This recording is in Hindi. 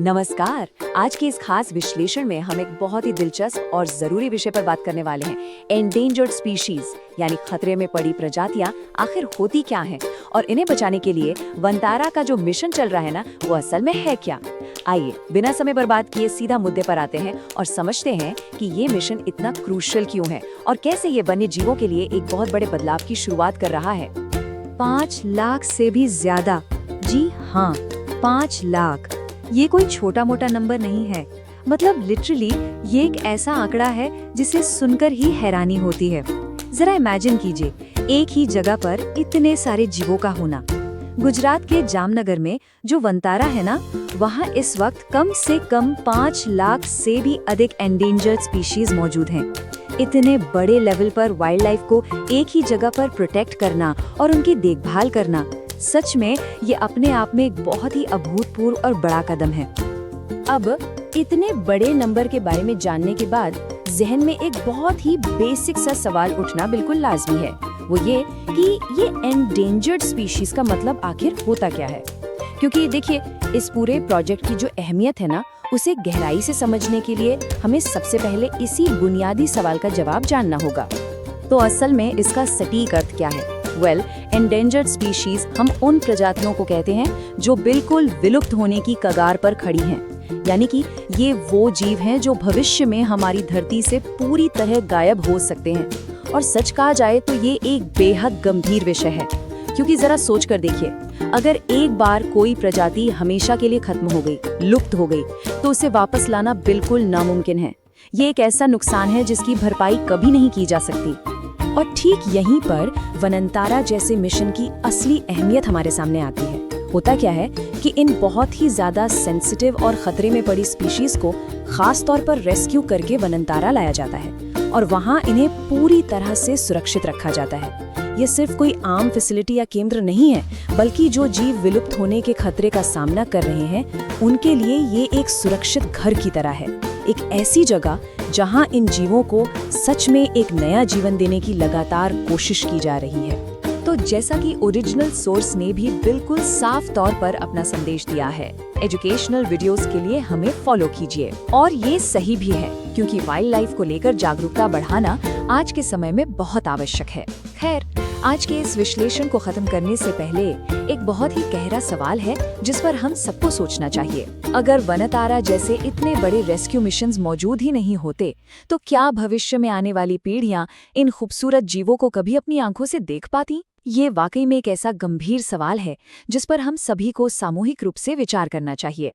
नमस्कार। आज के इस खास विश्लेषण में हम एक बहुत ही दिलचस्प और जरूरी विषय पर बात करने वाले हैं। एंडेंजर्ड स्पीशीज यानी खतरे में पड़ी प्रजातियां आखिर होती क्या हैं और इन्हें बचाने के लिए वनतारा का जो मिशन चल रहा है ना, वो असल में है क्या। आइए बिना समय बर्बाद किए सीधा मुद्दे पर आते हैं और समझते हैं कि ये मिशन इतना क्रूशियल क्यों है और कैसे ये वन्य जीवों के लिए एक बहुत बड़े बदलाव की शुरुआत कर रहा है। 5 लाख से भी ज्यादा। जी हाँ, 5 लाख। ये कोई छोटा मोटा नंबर नहीं है। मतलब लिटरली ये एक ऐसा आंकड़ा है जिसे सुनकर ही हैरानी होती है। जरा इमेजिन कीजिए, एक ही जगह पर इतने सारे जीवों का होना। गुजरात के जामनगर में जो वनतारा है ना, वहाँ इस वक्त कम से कम 5 लाख से भी अधिक एंडेंजर्ड स्पीशीज मौजूद हैं। इतने बड़े लेवल पर वाइल्ड लाइफ को एक ही जगह पर प्रोटेक्ट करना और उनकी देखभाल करना, सच में ये अपने आप में एक बहुत ही अभूतपूर्व और बड़ा कदम है। अब इतने बड़े नंबर के बारे में जानने के बाद जहन में एक बहुत ही बेसिक सा सवाल उठना बिल्कुल लाजमी है। वो ये कि ये एंडेंजर्ड स्पीशीज का मतलब आखिर होता क्या है। क्योंकि देखिए, इस पूरे प्रोजेक्ट की जो अहमियत है ना, उसे गहराई से समझने के लिए हमें सबसे पहले इसी बुनियादी सवाल का जवाब जानना होगा। तो असल में इसका सटीक अर्थ क्या है? एंडेंजर्ड स्पीशीज हम उन प्रजातियों को कहते हैं जो बिल्कुल विलुप्त होने की कगार पर खड़ी हैं। यानी कि ये वो जीव हैं जो भविष्य में हमारी धरती से पूरी तरह गायब हो सकते हैं। और सच कहा जाए तो ये एक बेहद गंभीर विषय है, क्योंकि जरा सोच कर देखिए, अगर एक बार कोई प्रजाति हमेशा के लिए खत्म हो गई, लुप्त हो गई, तो उसे वापस लाना बिल्कुल नामुमकिन है। ये एक ऐसा नुकसान है जिसकी भरपाई कभी नहीं की जा सकती। और ठीक यहीं पर वनतारा जैसे मिशन की असली अहमियत हमारे सामने आती है। होता क्या है कि इन बहुत ही ज्यादा सेंसिटिव और खतरे में पड़ी स्पीशीज को खास तौर पर रेस्क्यू करके वनतारा लाया जाता है और वहाँ इन्हें पूरी तरह से सुरक्षित रखा जाता है। ये सिर्फ कोई आम फैसिलिटी या केंद्र नहीं है, बल्कि जो जीव विलुप्त होने के खतरे का सामना कर रहे हैं, उनके लिए ये एक सुरक्षित घर की तरह है। एक ऐसी जगह जहां इन जीवों को सच में एक नया जीवन देने की लगातार कोशिश की जा रही है। तो जैसा कि ओरिजिनल सोर्स ने भी बिल्कुल साफ तौर पर अपना संदेश दिया है, एजुकेशनल वीडियोस के लिए हमें फॉलो कीजिए। और ये सही भी है, क्योंकि वाइल्ड लाइफ को लेकर जागरूकता बढ़ाना आज के समय में बहुत आवश्यक है। खैर, आज के इस विश्लेषण को खत्म करने से पहले एक बहुत ही गहरा सवाल है जिस पर हम सबको सोचना चाहिए। अगर वनतारा जैसे इतने बड़े रेस्क्यू मिशंस मौजूद ही नहीं होते, तो क्या भविष्य में आने वाली पीढ़ियां इन खूबसूरत जीवों को कभी अपनी आंखों से देख पाती? ये वाकई में एक ऐसा गंभीर सवाल है जिस पर हम सभी को सामूहिक रूप से विचार करना चाहिए।